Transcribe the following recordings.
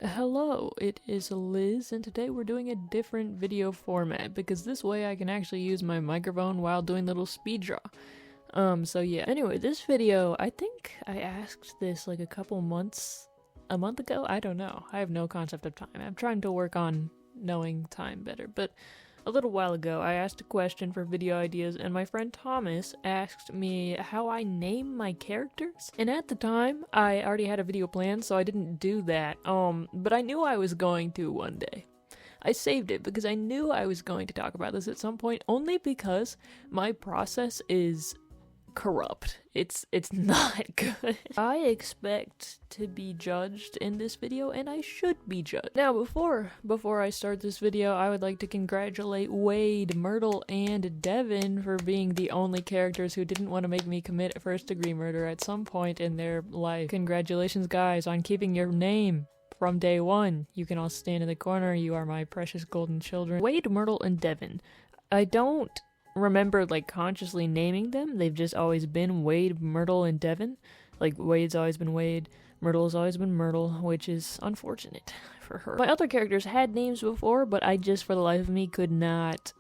Hello, it is Liz, and today we're doing a different video format because this way I can actually use my microphone while doing little speed draw. So yeah. Anyway, this video, I think I asked this like a month ago? I don't know. I have no concept of time. I'm trying to work on knowing time better, but a little while ago, I asked a question for video ideas, and my friend Thomas asked me how I name my characters. And at the time, I already had a video planned, so I didn't do that. But I knew I was going to one day. I saved it because I knew I was going to talk about this at some point, only because my process is corrupt. It's not good. I expect to be judged in this video, and I should be judged. Now, before I start this video, I would like to congratulate Wade, Myrtle, and Devin for being the only characters who didn't want to make me commit first-degree murder at some point in their life. Congratulations, guys, on keeping your name from day one. You can all stand in the corner. You are my precious golden children. Wade, Myrtle, and Devin. I don't remember like consciously naming them. They've just always been Wade, Myrtle, and Devin. Like Wade's always been Wade, Myrtle's always been Myrtle, which is unfortunate for her. My other characters had names before, but I just for the life of me could not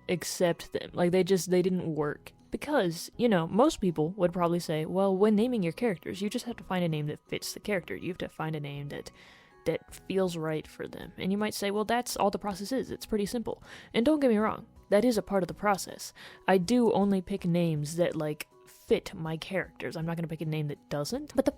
accept them. Like they didn't work. Because, you know, most people would probably say, well, when naming your characters, you just have to find a name that fits the character. You have to find a name that feels right for them. And you might say, well, that's all the process is. It's pretty simple. And don't get me wrong, that is a part of the process. I do only pick names that, like, fit my characters. I'm not going to pick a name that doesn't. But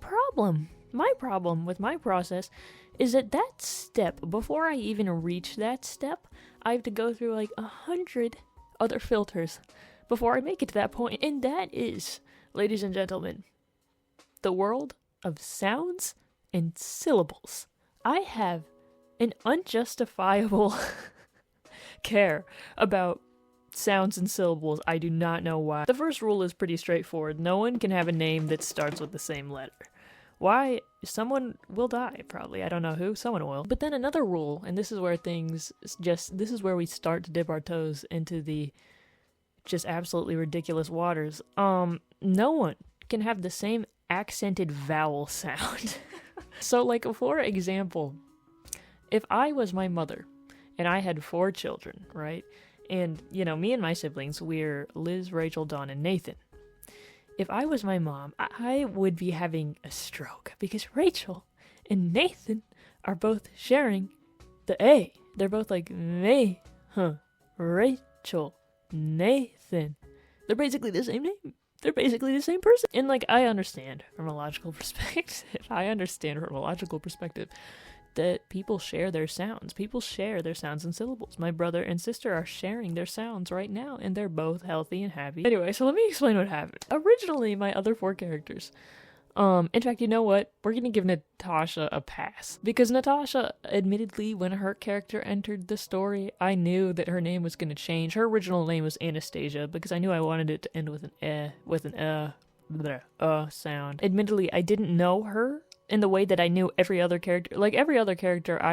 my problem with my process is that step, before I even reach that step, I have to go through, like, 100 other filters before I make it to that point. And that is, ladies and gentlemen, the world of sounds and syllables. I have an unjustifiable care about sounds and syllables. I do not know why. The first rule is pretty straightforward. No one can have a name that starts with the same letter. Why? Someone will die, probably. I don't know who. Someone will. But then another rule, and this is where this is where we start to dip our toes into the just absolutely ridiculous waters. No one can have the same accented vowel sound. So, like, for example, if I was my mother and I had 4 children, right? And, you know, me and my siblings, we're Liz, Rachel, Dawn, and Nathan. If I was my mom, I would be having a stroke because Rachel and Nathan are both sharing the A. They're both like, Rachel, Nathan. They're basically the same name. They're basically the same person. And, like, I understand from a logical perspective. That people share their sounds. People share their sounds and syllables. My brother and sister are sharing their sounds right now, and they're both healthy and happy. Anyway, so let me explain what happened. Originally, my other 4 characters, in fact, you know what? We're gonna give Natasha a pass. Because Natasha, admittedly, when her character entered the story, I knew that her name was gonna change. Her original name was Anastasia, because I knew I wanted it to end with an sound. Admittedly, I didn't know her in the way that I knew every other character. Like, every other character I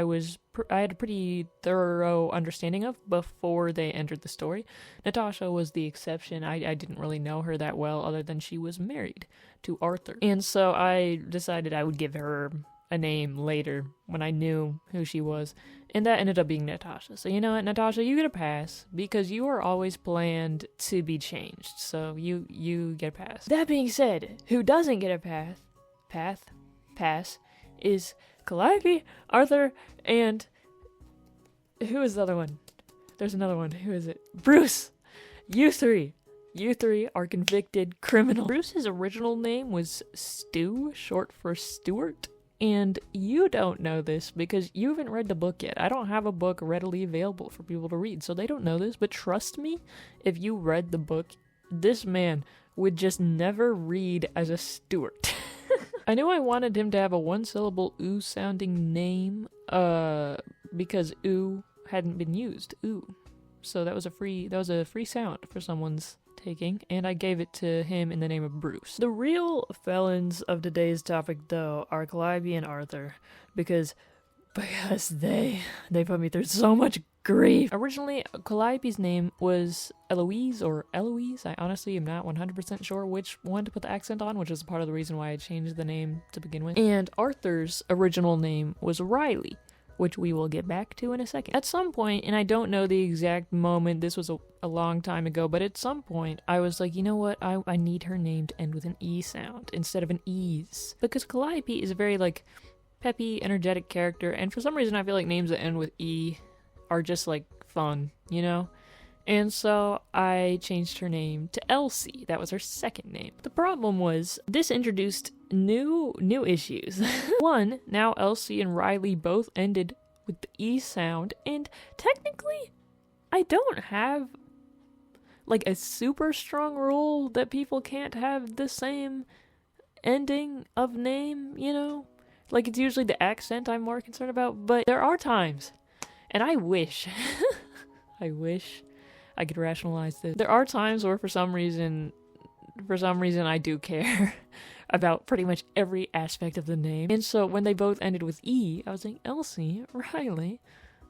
had a pretty thorough understanding of before they entered the story. Natasha was the exception. I didn't really know her that well, other than she was married to Arthur. And so I decided I would give her a name later when I knew who she was. And that ended up being Natasha. So you know what, Natasha, you get a pass because you are always planned to be changed. So you get a pass. That being said, who doesn't get a pass is Calliope, Arthur, and who is the other one? There's another one. Who is it? Bruce! You three are convicted criminals. Bruce's original name was Stu, short for Stuart. And you don't know this because you haven't read the book yet. I don't have a book readily available for people to read, so they don't know this. But trust me, if you read the book, this man would just never read as a Stuart. I knew I wanted him to have a 1-syllable ooh sounding name, because ooh hadn't been used. Ooh. So that was a free sound for someone's taking, and I gave it to him in the name of Bruce. The real felons of today's topic, though, are Calliope and Arthur, because they put me through so much grief. Originally, Calliope's name was Eloise or Eloise. I honestly am not 100% sure which one to put the accent on, which is part of the reason why I changed the name to begin with. And Arthur's original name was Riley, which we will get back to in a second. At some point, and I don't know the exact moment, this was a long time ago, but at some point, I was like, you know what, I need her name to end with an E sound instead of an E's. Because Calliope is a very, like, peppy, energetic character, and for some reason I feel like names that end with E are just, like, fun, you know? And so I changed her name to Elsie. That was her second name. The problem was, this introduced new issues. One, now Elsie and Riley both ended with the E sound, and technically, I don't have, like, a super strong rule that people can't have the same ending of name, you know? Like, it's usually the accent I'm more concerned about, but there are times, and I wish I could rationalize this. There are times where for some reason I do care about pretty much every aspect of the name. And so when they both ended with E, I was like, Elsie, Riley,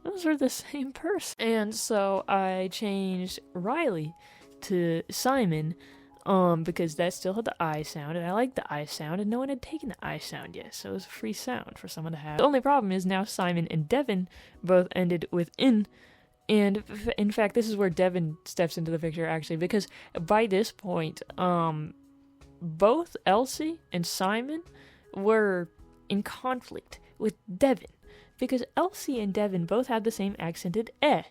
those are the same person. And so I changed Riley to Simon, because that still had the I sound, and I liked the I sound, and no one had taken the I sound yet, so it was a free sound for someone to have. The only problem is now Simon and Devin both ended with in, and in fact, this is where Devin steps into the picture, actually, because by this point, both Elsie and Simon were in conflict with Devin, because Elsie and Devin both had the same accented eh.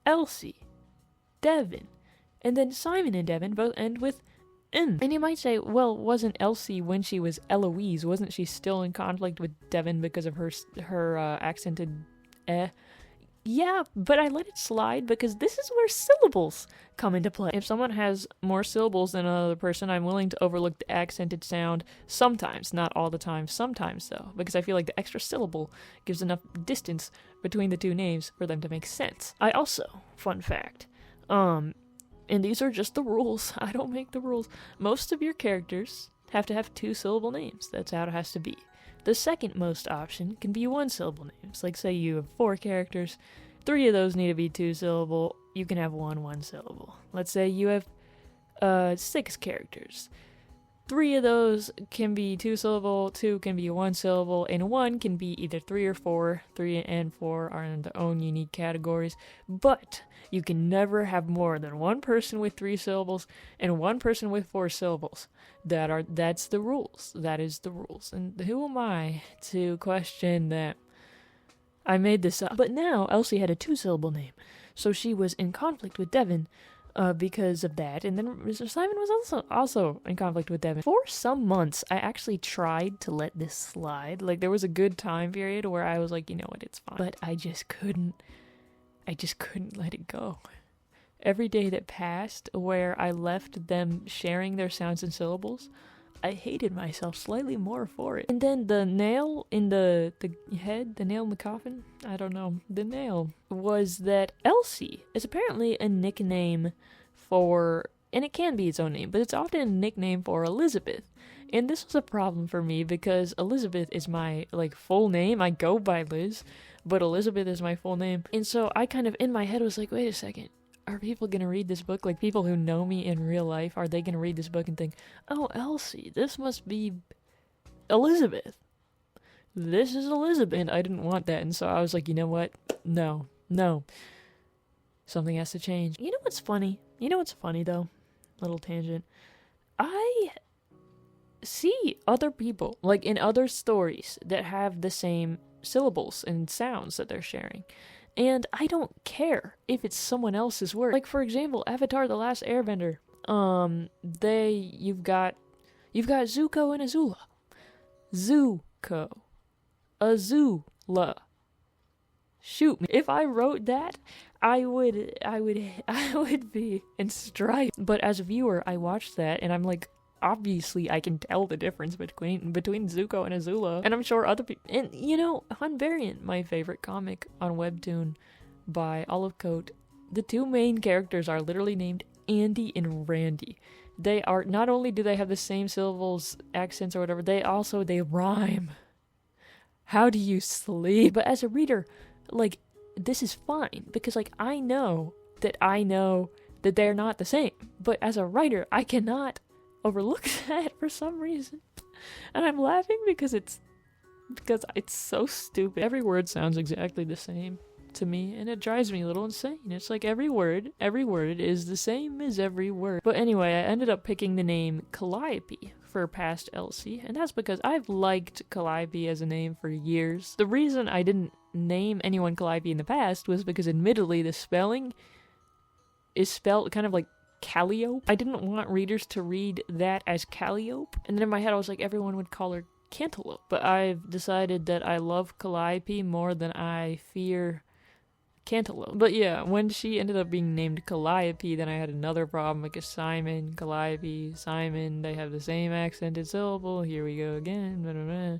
Elsie, Devin. And then Simon and Devin both end with N. And you might say, well, wasn't Elsie, when she was Eloise, wasn't she still in conflict with Devin because of her accented eh? Yeah, but I let it slide because this is where syllables come into play. If someone has more syllables than another person, I'm willing to overlook the accented sound sometimes, not all the time, sometimes though, because I feel like the extra syllable gives enough distance between the two names for them to make sense. I also, fun fact, and these are just the rules, I don't make the rules, most of your characters have to have 2-syllable names. That's how it has to be. The second most option can be 1-syllable names. Like, say you have 4 characters, 3 of those need to be 2-syllable, you can have 1-syllable. Let's say you have 6 characters. 3 of those can be 2-syllable, 2 can be 1-syllable, and 1 can be either 3 or 4. 3 and 4 are in their own unique categories, but you can never have more than 1 person with 3 syllables and 1 person with 4 syllables. That's the rules. That is the rules. And who am I to question that? I made this up. But now Elsie had a 2-syllable name, so she was in conflict with Devin because of that. And then Mr. Simon was also in conflict with Devin. For some months, I actually tried to let this slide. Like, there was a good time period where I was like, you know what, it's fine. But I just couldn't let it go. Every day that passed where I left them sharing their sounds and syllables, I hated myself slightly more for it. And then the nail in the head, the nail in the coffin, I don't know, the nail, was that Elsie is apparently a nickname for, and it can be its own name, but it's often a nickname for Elizabeth. And this was a problem for me because Elizabeth is my, like, full name. I go by Liz, but Elizabeth is my full name. And so I kind of, in my head, was like, wait a second. Are people going to read this book? Like, people who know me in real life, are they going to read this book and think, oh, Elsie, this must be Elizabeth. This is Elizabeth. And I didn't want that. And so I was like, you know what? No. Something has to change. You know what's funny? Though? Little tangent. I see other people, like in other stories, that have the same syllables and sounds that they're sharing. And I don't care if it's someone else's work. Like, for example, Avatar: The Last Airbender. You've got Zuko and Azula. Zuko. Azula. Shoot me. If I wrote that, I would be in strife. But as a viewer, I watched that and I'm like, obviously I can tell the difference between Zuko and Azula. And I'm sure other people, and you know, Hunvariant, my favorite comic on webtoon by Olive Coat, the 2 main characters are literally named Andy and Randy. They are, not only do they have the same syllables, accents or whatever, they rhyme. How do you sleep? But as a reader, like, this is fine, because, like, I know that they're not the same, but as a writer, I cannot overlook that for some reason. And I'm laughing because it's so stupid. Every word sounds exactly the same to me, and it drives me a little insane. It's like every word is the same as every word. But anyway, I ended up picking the name Calliope for past Elsie, and that's because I've liked Calliope as a name for years. The reason I didn't name anyone Calliope in the past was because, admittedly, the spelling is spelled kind of like Calliope. I didn't want readers to read that as Calliope, and then in my head I was like, everyone would call her Cantaloupe. But I've decided that I love Calliope more than I fear Cantaloupe. But yeah, when she ended up being named Calliope, then I had another problem, because Simon, Calliope, Simon, they have the same accented syllable. Here we go again. Blah, blah, blah.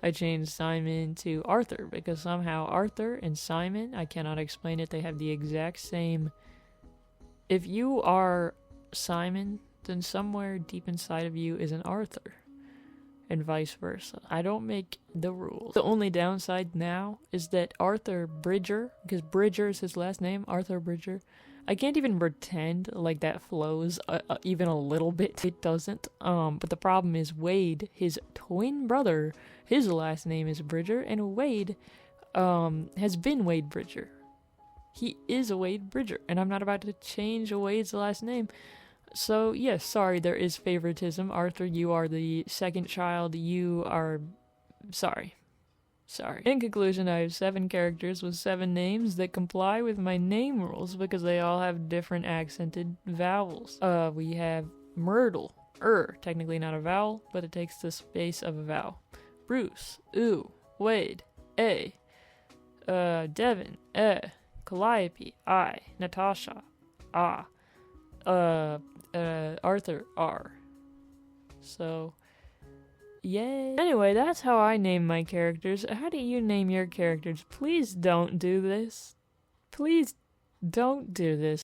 I changed Simon to Arthur, because somehow Arthur and Simon, I cannot explain it, they have the exact same. If you are Simon, then somewhere deep inside of you is an Arthur, and vice versa. I don't make the rules. The only downside now is that Arthur Bridger, because Bridger is his last name, Arthur Bridger, I can't even pretend like that flows even a little bit. It doesn't. But the problem is Wade, his twin brother, his last name is Bridger, and Wade has been Wade Bridger. He is a Wade Bridger, and I'm not about to change Wade's last name. So, yes, sorry, there is favoritism. Arthur, you are the second child. You are... Sorry. In conclusion, I have 7 characters with 7 names that comply with my name rules, because they all have different accented vowels. We have Myrtle. Technically not a vowel, but it takes the space of a vowel. Bruce. Wade. Devin. Calliope. Natasha. Arthur R. So, yay. Anyway, that's how I name my characters. How do you name your characters? Please don't do this. Please don't do this.